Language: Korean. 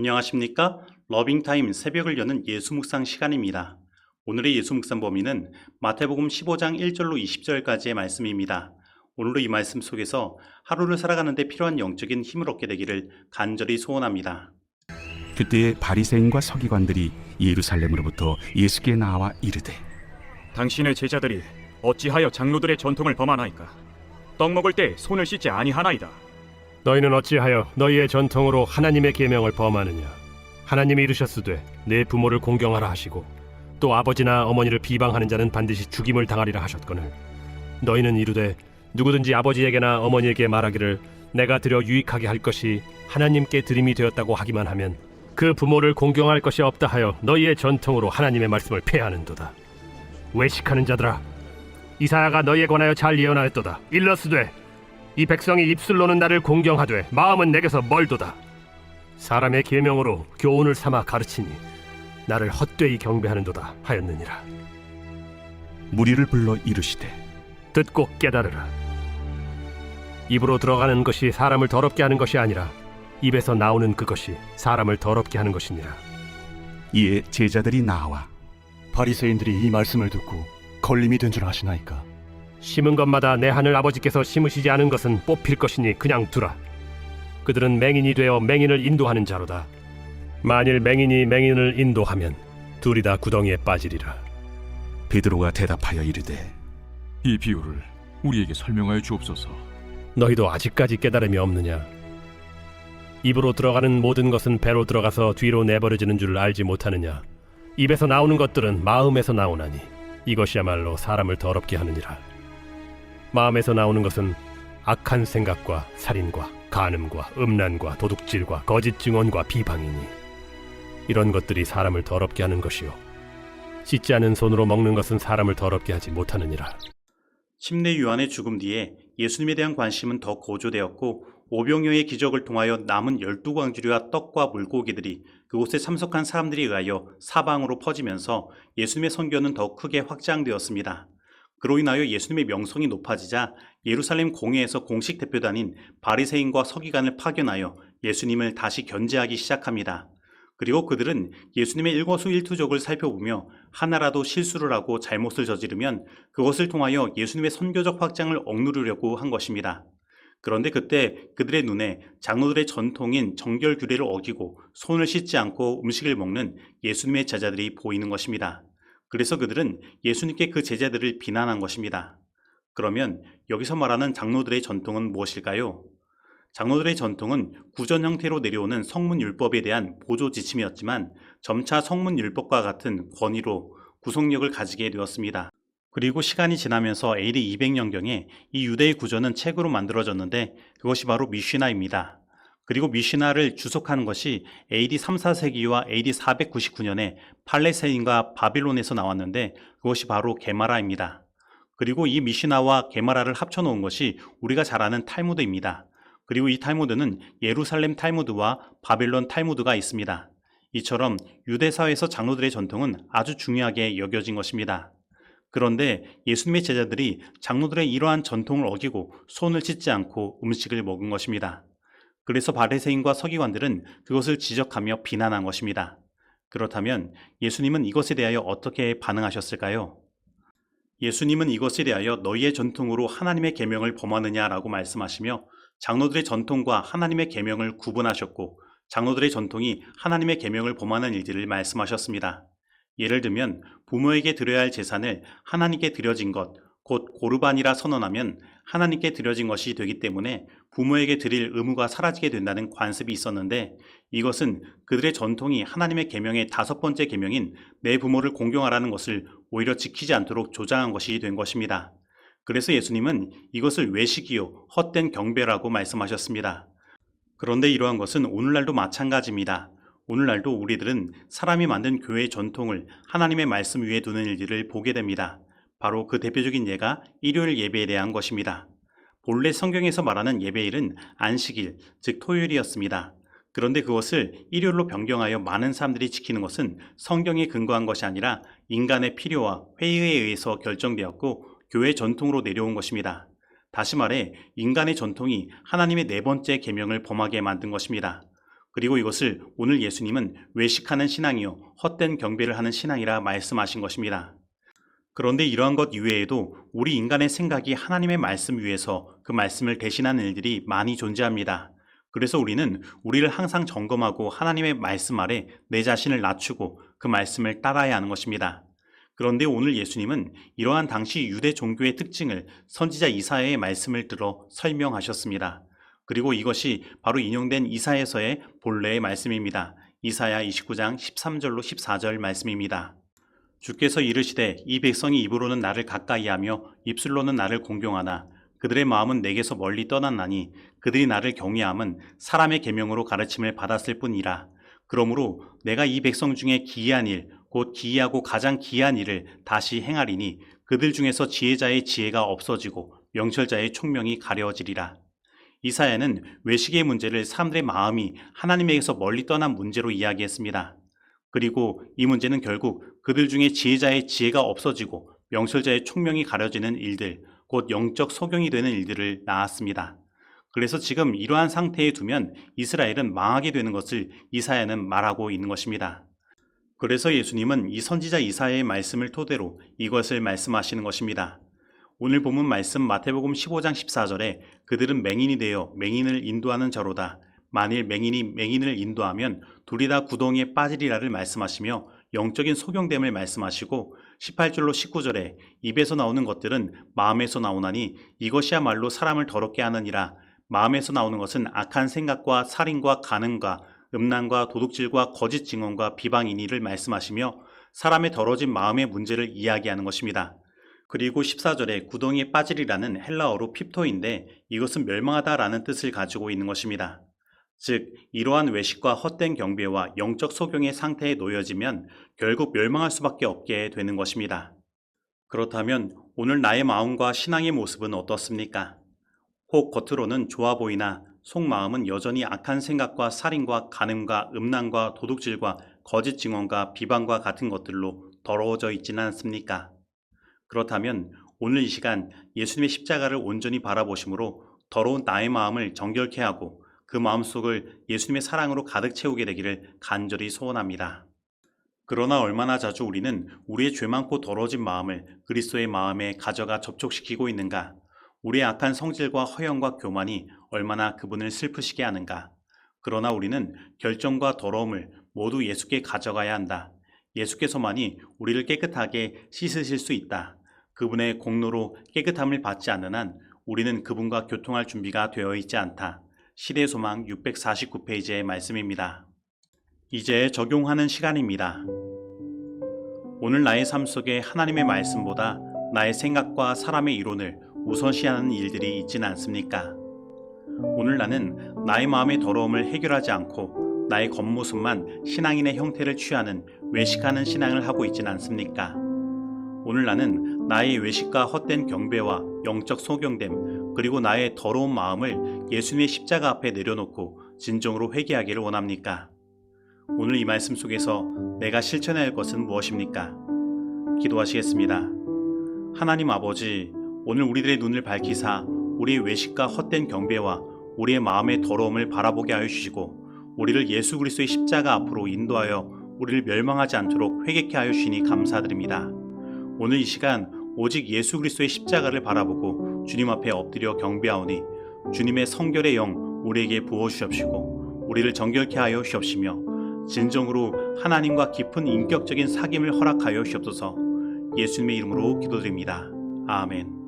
안녕하십니까? 러빙타임 새벽을 여는 예수 묵상 시간입니다. 오늘의 예수 묵상 범위는 마태복음 15장 1절로 20절까지의 말씀입니다. 오늘도 이 말씀 속에서 하루를 살아가는 데 필요한 영적인 힘을 얻게 되기를 간절히 소원합니다. 그때에 바리새인과 서기관들이 예루살렘으로부터 예수께 나와 이르되, 당신의 제자들이 어찌하여 장로들의 전통을 범하나이까? 떡 먹을 때 손을 씻지 아니하나이다. 너희는 어찌하여 너희의 전통으로 하나님의 계명을 범하느냐? 하나님이 이르셨으되 내 부모를 공경하라 하시고 또 아버지나 어머니를 비방하는 자는 반드시 죽임을 당하리라 하셨거늘 너희는 이르되 누구든지 아버지에게나 어머니에게 말하기를 내가 드려 유익하게 할 것이 하나님께 드림이 되었다고 하기만 하면 그 부모를 공경할 것이 없다 하여 너희의 전통으로 하나님의 말씀을 폐하는도다. 외식하는 자들아, 이사야가 너희에 관하여 잘 예언하였도다. 일러스되 이 백성이 입술로는 나를 공경하되 마음은 내게서 멀도다. 사람의 계명으로 교훈을 삼아 가르치니 나를 헛되이 경배하는도다 하였느니라. 무리를 불러 이르시되, 듣고 깨달으라. 입으로 들어가는 것이 사람을 더럽게 하는 것이 아니라 입에서 나오는 그것이 사람을 더럽게 하는 것이니라. 이에 제자들이 나와 바리새인들이 이 말씀을 듣고 걸림이 된 줄 아시나이까? 심은 것마다 내 하늘 아버지께서 심으시지 않은 것은 뽑힐 것이니 그냥 두라. 그들은 맹인이 되어 맹인을 인도하는 자로다. 만일 맹인이 맹인을 인도하면 둘이 다 구덩이에 빠지리라. 베드로가 대답하여 이르되, 이 비유를 우리에게 설명하여 주옵소서. 너희도 아직까지 깨달음이 없느냐? 입으로 들어가는 모든 것은 배로 들어가서 뒤로 내버려지는 줄 알지 못하느냐? 입에서 나오는 것들은 마음에서 나오나니 이것이야말로 사람을 더럽게 하느니라. 마음에서 나오는 것은 악한 생각과 살인과 간음과 음란과 도둑질과 거짓 증언과 비방이니 이런 것들이 사람을 더럽게 하는 것이요 씻지 않은 손으로 먹는 것은 사람을 더럽게 하지 못하느니라. 침례 요한의 죽음 뒤에 예수님에 대한 관심은 더 고조되었고 오병이어의 기적을 통하여 남은 12광주리와 떡과 물고기들이 그곳에 참석한 사람들에 의하여 사방으로 퍼지면서 예수님의 선교는 더 크게 확장되었습니다. 그로 인하여 예수님의 명성이 높아지자 예루살렘 공회에서 공식 대표단인 바리새인과 서기관을 파견하여 예수님을 다시 견제하기 시작합니다. 그리고 그들은 예수님의 일거수일투족을 살펴보며 하나라도 실수를 하고 잘못을 저지르면 그것을 통하여 예수님의 선교적 확장을 억누르려고 한 것입니다. 그런데 그때 그들의 눈에 장로들의 전통인 정결 규례를 어기고 손을 씻지 않고 음식을 먹는 예수님의 제자들이 보이는 것입니다. 그래서 그들은 예수님께 그 제자들을 비난한 것입니다. 그러면 여기서 말하는 장로들의 전통은 무엇일까요? 장로들의 전통은 구전 형태로 내려오는 성문율법에 대한 보조 지침이었지만 점차 성문율법과 같은 권위로 구속력을 가지게 되었습니다. 그리고 시간이 지나면서 AD 200년경에 이 유대의 구전은 책으로 만들어졌는데 그것이 바로 미시나입니다. 그리고 미시나를 주석하는 것이 AD 3, 4세기와 AD 499년에 팔레세인과 바빌론에서 나왔는데 그것이 바로 게마라입니다. 그리고 이 미시나와 게마라를 합쳐놓은 것이 우리가 잘 아는 탈무드입니다. 그리고 이 탈무드는 예루살렘 탈무드와 바빌론 탈무드가 있습니다. 이처럼 유대사회에서 장로들의 전통은 아주 중요하게 여겨진 것입니다. 그런데 예수님의 제자들이 장로들의 이러한 전통을 어기고 손을 씻지 않고 음식을 먹은 것입니다. 그래서 바리새인과 서기관들은 그것을 지적하며 비난한 것입니다. 그렇다면 예수님은 이것에 대하여 어떻게 반응하셨을까요? 예수님은 이것에 대하여 너희의 전통으로 하나님의 계명을 범하느냐라고 말씀하시며 장로들의 전통과 하나님의 계명을 구분하셨고 장로들의 전통이 하나님의 계명을 범하는 일들을 말씀하셨습니다. 예를 들면 부모에게 드려야 할 재산을 하나님께 드려진 것, 곧 고르반이라 선언하면 하나님께 드려진 것이 되기 때문에 부모에게 드릴 의무가 사라지게 된다는 관습이 있었는데 이것은 그들의 전통이 하나님의 계명의 5번째 계명인 내 부모를 공경하라는 것을 오히려 지키지 않도록 조장한 것이 된 것입니다. 그래서 예수님은 이것을 외식이요 헛된 경배라고 말씀하셨습니다. 그런데 이러한 것은 오늘날도 마찬가지입니다. 오늘날도 우리들은 사람이 만든 교회의 전통을 하나님의 말씀 위에 두는 일들을 보게 됩니다. 바로 그 대표적인 예가 일요일 예배에 대한 것입니다. 본래 성경에서 말하는 예배일은 안식일, 즉 토요일이었습니다. 그런데 그것을 일요일로 변경하여 많은 사람들이 지키는 것은 성경에 근거한 것이 아니라 인간의 필요와 회의에 의해서 결정되었고 교회 전통으로 내려온 것입니다. 다시 말해 인간의 전통이 하나님의 4번째 계명을 범하게 만든 것입니다. 그리고 이것을 오늘 예수님은 외식하는 신앙이요 헛된 경배를 하는 신앙이라 말씀하신 것입니다. 그런데 이러한 것 이외에도 우리 인간의 생각이 하나님의 말씀 위에서 그 말씀을 대신하는 일들이 많이 존재합니다. 그래서 우리는 우리를 항상 점검하고 하나님의 말씀 아래 내 자신을 낮추고 그 말씀을 따라야 하는 것입니다. 그런데 오늘 예수님은 이러한 당시 유대 종교의 특징을 선지자 이사야의 말씀을 들어 설명하셨습니다. 그리고 이것이 바로 인용된 이사야서의 본래의 말씀입니다. 이사야 29장 13절로 14절 말씀입니다. 주께서 이르시되 이 백성이 입으로는 나를 가까이하며 입술로는 나를 공경하나 그들의 마음은 내게서 멀리 떠났나니 그들이 나를 경외함은 사람의 계명으로 가르침을 받았을 뿐이라. 그러므로 내가 이 백성 중에 기이한 일 곧 기이하고 가장 기이한 일을 다시 행하리니 그들 중에서 지혜자의 지혜가 없어지고 명철자의 총명이 가려지리라. 이사야는 외식의 문제를 사람들의 마음이 하나님에게서 멀리 떠난 문제로 이야기했습니다. 그리고 이 문제는 결국 그들 중에 지혜자의 지혜가 없어지고 명철자의 총명이 가려지는 일들, 곧 영적 소경이 되는 일들을 낳았습니다. 그래서 지금 이러한 상태에 두면 이스라엘은 망하게 되는 것을 이사야는 말하고 있는 것입니다. 그래서 예수님은 이 선지자 이사야의 말씀을 토대로 이것을 말씀하시는 것입니다. 오늘 본문 말씀 마태복음 15장 14절에 그들은 맹인이 되어 맹인을 인도하는 자로다. 만일 맹인이 맹인을 인도하면 둘이 다 구덩이에 빠지리라를 말씀하시며 영적인 소경됨을 말씀하시고 18절로 19절에 입에서 나오는 것들은 마음에서 나오나니 이것이야말로 사람을 더럽게 하느니라. 마음에서 나오는 것은 악한 생각과 살인과 간음과 음란과 도둑질과 거짓 증언과 비방이니를 말씀하시며 사람의 더러진 마음의 문제를 이야기하는 것입니다. 그리고 14절에 구덩이에 빠지리라는 헬라어로 핍토인데 이것은 멸망하다라는 뜻을 가지고 있는 것입니다. 즉 이러한 외식과 헛된 경배와 영적 소경의 상태에 놓여지면 결국 멸망할 수밖에 없게 되는 것입니다. 그렇다면 오늘 나의 마음과 신앙의 모습은 어떻습니까? 혹 겉으로는 좋아 보이나 속마음은 여전히 악한 생각과 살인과 간음과 음란과 도둑질과 거짓 증언과 비방과 같은 것들로 더러워져 있지는 않습니까? 그렇다면 오늘 이 시간 예수님의 십자가를 온전히 바라보심으로 더러운 나의 마음을 정결케 하고 그 마음속을 예수님의 사랑으로 가득 채우게 되기를 간절히 소원합니다. 그러나 얼마나 자주 우리는 우리의 죄 많고 더러워진 마음을 그리스도의 마음에 가져가 접촉시키고 있는가? 우리의 악한 성질과 허영과 교만이 얼마나 그분을 슬프시게 하는가? 그러나 우리는 결정과 더러움을 모두 예수께 가져가야 한다. 예수께서만이 우리를 깨끗하게 씻으실 수 있다. 그분의 공로로 깨끗함을 받지 않는 한 우리는 그분과 교통할 준비가 되어 있지 않다. 시대소망 649페이지의 말씀입니다. 이제 적용하는 시간입니다. 오늘 나의 삶 속에 하나님의 말씀보다 나의 생각과 사람의 이론을 우선시하는 일들이 있지는 않습니까? 오늘 나는 나의 마음의 더러움을 해결하지 않고 나의 겉모습만 신앙인의 형태를 취하는 외식하는 신앙을 하고 있지는 않습니까? 오늘 나는 나의 외식과 헛된 경배와 영적 소경됨 그리고 나의 더러운 마음을 예수님의 십자가 앞에 내려놓고 진정으로 회개하기를 원합니까? 오늘 이 말씀 속에서 내가 실천해야 할 것은 무엇입니까? 기도하시겠습니다. 하나님 아버지, 오늘 우리들의 눈을 밝히사 우리의 외식과 헛된 경배와 우리의 마음의 더러움을 바라보게 하여 주시고 우리를 예수 그리스도의 십자가 앞으로 인도하여 우리를 멸망하지 않도록 회개케 하여 주시니 감사드립니다. 오늘 이 시간 오직 예수 그리스도의 십자가를 바라보고 주님 앞에 엎드려 경배하오니 주님의 성결의 영 우리에게 부어주시옵시고 우리를 정결케 하여 주시옵시며 진정으로 하나님과 깊은 인격적인 사귐을 허락하여 주시옵소서. 예수님의 이름으로 기도드립니다. 아멘.